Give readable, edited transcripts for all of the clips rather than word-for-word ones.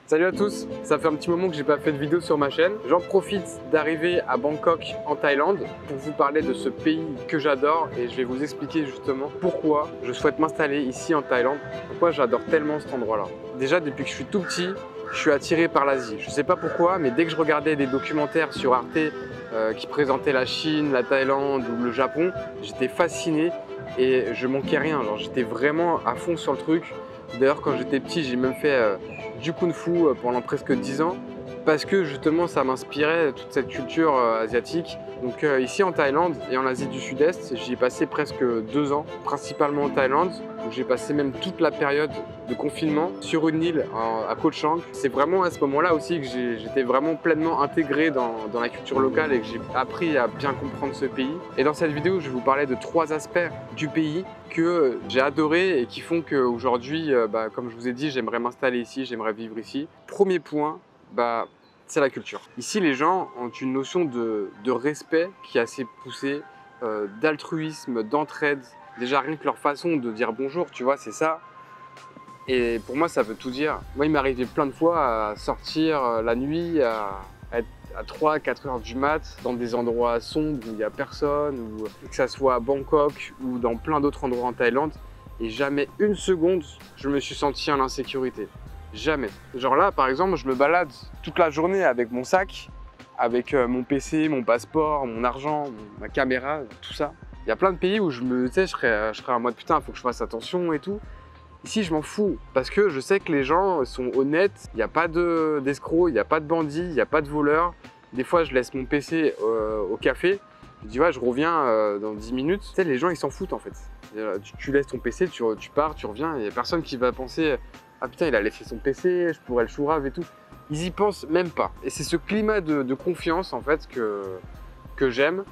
Salut à tous, ça fait un petit moment que j'ai pas fait de vidéo sur ma chaîne. J'en profite d'arriver à Bangkok en Thaïlande pour vous parler de ce pays que j'adore et je vais vous expliquer justement pourquoi je souhaite m'installer ici en Thaïlande, pourquoi j'adore tellement cet endroit-là. Déjà depuis que je suis tout petit, je suis attiré par l'Asie. Je sais pas pourquoi, mais dès que je regardais des documentaires sur Arte qui présentaient la Chine, la Thaïlande ou le Japon, j'étais fasciné et je manquais rien. J'étais vraiment à fond sur le truc. D'ailleurs, quand j'étais petit, j'ai même fait du Kung Fu pendant presque 10 ans parce que justement, ça m'inspirait toute cette culture asiatique. Donc ici en Thaïlande et en Asie du Sud-Est, j'y ai passé presque 2 ans, principalement en Thaïlande, où j'ai passé même toute la période de confinement sur une île à Koh Chang. C'est vraiment à ce moment-là aussi que j'étais vraiment pleinement intégré dans la culture locale et que j'ai appris à bien comprendre ce pays. Et dans cette vidéo, je vais vous parler de 3 aspects du pays que j'ai adoré et qui font qu'aujourd'hui, comme je vous ai dit, j'aimerais m'installer ici, j'aimerais vivre ici. Premier point, c'est la culture. Ici, les gens ont une notion de respect qui est assez poussée, d'altruisme, d'entraide. Déjà, rien que leur façon de dire bonjour, tu vois, c'est ça. Et pour moi, ça veut tout dire. Moi, il m'est arrivé plein de fois à sortir la nuit, à être à 3-4 heures du mat, dans des endroits sombres où il n'y a personne, ou que ça soit à Bangkok ou dans plein d'autres endroits en Thaïlande. Et jamais une seconde, je me suis senti en insécurité. Jamais. Genre là, par exemple, je me balade toute la journée avec mon sac, avec mon PC, mon passeport, mon argent, ma caméra, tout ça. Il y a plein de pays où je serais en mode putain, il faut que je fasse attention et tout. Ici, je m'en fous parce que je sais que les gens sont honnêtes, il n'y a pas d'escrocs, il n'y a pas de bandits, il n'y a pas de voleurs. Des fois, je laisse mon PC au café, je dis ouais, je reviens dans 10 minutes. Tu sais, les gens, ils s'en foutent en fait. Tu laisses ton PC, tu pars, tu reviens, il n'y a personne qui va penser ah putain, il a laissé son PC, je pourrais le chourave et tout. Ils y pensent même pas. Et c'est ce climat de confiance en fait que j'aime,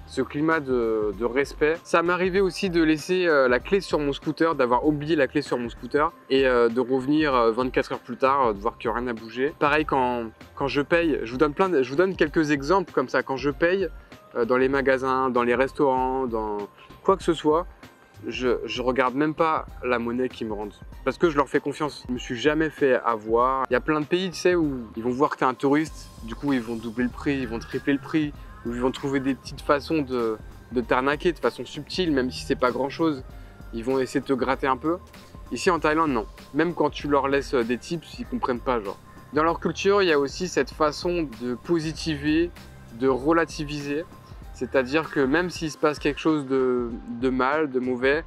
ce climat de respect. Ça m'est arrivé aussi de laisser la clé sur mon scooter, d'avoir oublié la clé sur mon scooter et de revenir 24 heures plus tard, de voir que rien n'a bougé. Pareil quand je paye, je vous donne quelques exemples comme ça. Quand je paye dans les magasins, dans les restaurants, dans quoi que ce soit, je regarde même pas la monnaie qu'ils me rendent parce que je leur fais confiance. Je me suis jamais fait avoir. Il y a plein de pays, tu sais, où ils vont voir que tu es un touriste, du coup ils vont doubler le prix, ils vont tripler le prix, ou ils vont trouver des petites façons de t'arnaquer de façon subtile, même si c'est pas grand chose. Ils vont essayer de te gratter un peu. Ici en Thaïlande, non. Même quand tu leur laisses des tips, ils comprennent pas, genre. Dans leur culture, il y a aussi cette façon de positiver, de relativiser. C'est-à-dire que même s'il se passe quelque chose de mal, de mauvais,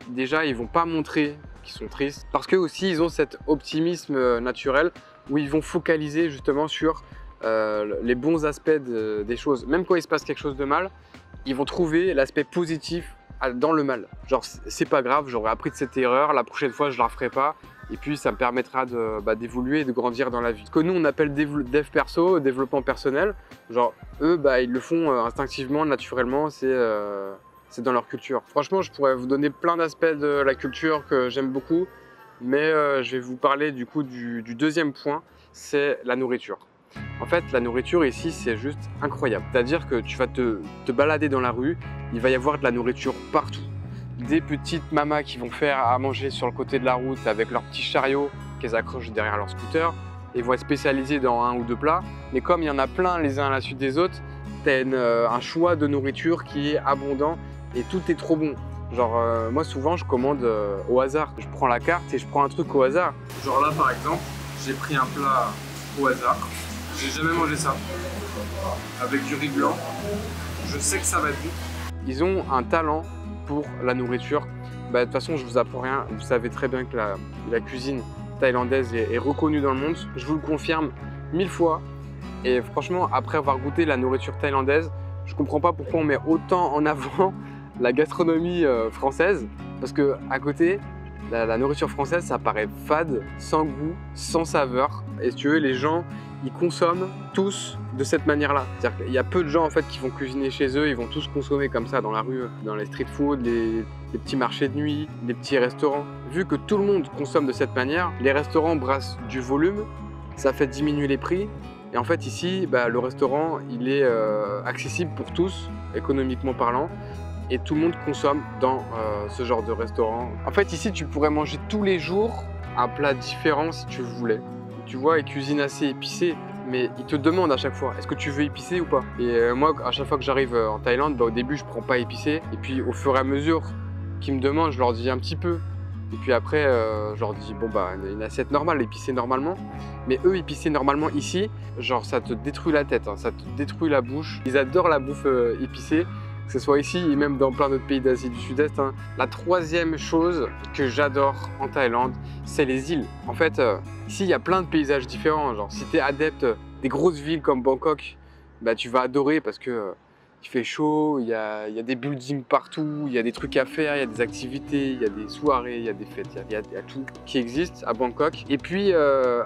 déjà ils vont pas montrer qu'ils sont tristes. Parce qu'eux aussi, ils ont cet optimisme naturel où ils vont focaliser justement sur les bons aspects des choses. Même quand il se passe quelque chose de mal, ils vont trouver l'aspect positif dans le mal. Genre, c'est pas grave, j'aurais appris de cette erreur, la prochaine fois je la referai pas. Et puis ça me permettra d'évoluer et de grandir dans la vie. Ce que nous on appelle dev perso, développement personnel, genre eux ils le font instinctivement, naturellement, c'est dans leur culture. Franchement, je pourrais vous donner plein d'aspects de la culture que j'aime beaucoup, mais je vais vous parler du coup du deuxième point, c'est la nourriture. En fait, la nourriture ici, c'est juste incroyable. C'est-à-dire que tu vas te balader dans la rue, il va y avoir de la nourriture partout. Des petites mamas qui vont faire à manger sur le côté de la route avec leur petit chariot qu'elles accrochent derrière leur scooter et vont être spécialisées dans 1 ou 2 plats. Mais comme il y en a plein les uns à la suite des autres, tu as un choix de nourriture qui est abondant et tout est trop bon. Genre moi souvent je commande au hasard. Je prends la carte et je prends un truc au hasard. Genre là par exemple, j'ai pris un plat au hasard. J'ai jamais mangé ça. Avec du riz blanc. Je sais que ça va être bon. Ils ont un talent pour la nourriture. De toute façon, je vous apprends rien. Vous savez très bien que la cuisine thaïlandaise est reconnue dans le monde. Je vous le confirme 1000 fois. Et franchement, après avoir goûté la nourriture thaïlandaise, je comprends pas pourquoi on met autant en avant la gastronomie française. Parce que à côté, la nourriture française, ça paraît fade, sans goût, sans saveur. Et si tu veux, les gens, ils consomment tous de cette manière-là. C'est-à-dire qu'il y a peu de gens en fait qui vont cuisiner chez eux, ils vont tous consommer comme ça dans la rue, dans les street food, les petits marchés de nuit, les petits restaurants. Vu que tout le monde consomme de cette manière, les restaurants brassent du volume, ça fait diminuer les prix. Et en fait ici, le restaurant, il est accessible pour tous, économiquement parlant. Et tout le monde consomme dans ce genre de restaurant. En fait ici, tu pourrais manger tous les jours un plat différent si tu voulais. tu vois, ils cuisinent assez épicé, mais ils te demandent à chaque fois, est-ce que tu veux épicé ou pas? Et moi, à chaque fois que j'arrive en Thaïlande, au début, je prends pas épicé. Et puis, au fur et à mesure qu'ils me demandent, je leur dis un petit peu. Et puis après, je leur dis, bon, bah, une assiette normale, épicée normalement. Mais eux, épicés normalement ici, genre, ça te détruit la tête, hein, ça te détruit la bouche. Ils adorent la bouffe épicée, que ce soit ici et même dans plein d'autres pays d'Asie du Sud-Est. Hein. La troisième chose que j'adore en Thaïlande, c'est les îles. En fait, ici, il y a plein de paysages différents. Genre, si tu es adepte des grosses villes comme Bangkok, bah, tu vas adorer parce que il fait chaud, il y a des buildings partout, il y a des trucs à faire, il y a des activités, il y a des soirées, il y a des fêtes, il y a tout qui existe à Bangkok. Et puis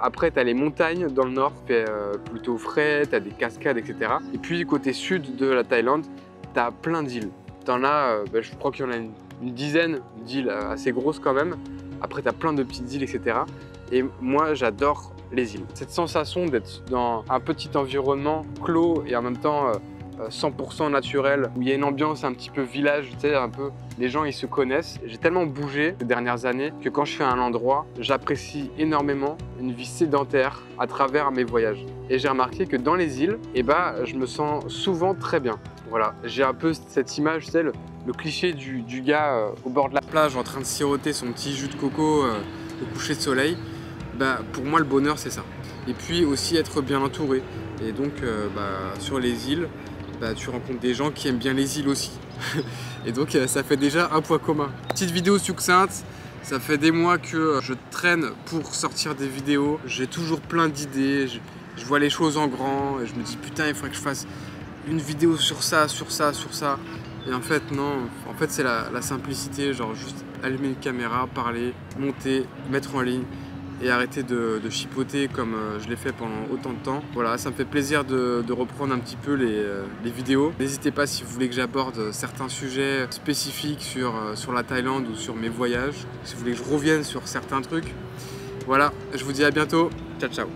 après, tu as les montagnes dans le nord, il fait plutôt frais, tu as des cascades, etc. Et puis côté sud de la Thaïlande, tu as plein d'îles. Tu en as, je crois qu'il y en a une dizaine d'îles assez grosses quand même. Après, tu as plein de petites îles, etc. Et moi, j'adore les îles. Cette sensation d'être dans un petit environnement clos et en même temps 100% naturel, où il y a une ambiance un petit peu village, tu sais, un peu, les gens ils se connaissent. J'ai tellement bougé ces dernières années que quand je suis à un endroit, j'apprécie énormément une vie sédentaire à travers mes voyages. Et j'ai remarqué que dans les îles, je me sens souvent très bien. Voilà, j'ai un peu cette image, tu sais, le cliché du gars au bord de la plage en train de siroter son petit jus de coco au coucher de soleil. Pour moi, le bonheur, c'est ça. Et puis aussi être bien entouré. Et donc, sur les îles, tu rencontres des gens qui aiment bien les îles aussi. Et donc ça fait déjà un point commun. Petite vidéo succincte, ça fait des mois que je traîne pour sortir des vidéos. J'ai toujours plein d'idées, je vois les choses en grand et je me dis putain il faudrait que je fasse une vidéo sur ça, sur ça, sur ça. Et en fait non, en fait c'est la simplicité, genre juste allumer une caméra, parler, monter, mettre en ligne. Et arrêter de chipoter comme je l'ai fait pendant autant de temps. Voilà, ça me fait plaisir de reprendre un petit peu les vidéos. N'hésitez pas si vous voulez que j'aborde certains sujets spécifiques sur la Thaïlande ou sur mes voyages. Si vous voulez que je revienne sur certains trucs. Voilà, je vous dis à bientôt. Ciao, ciao.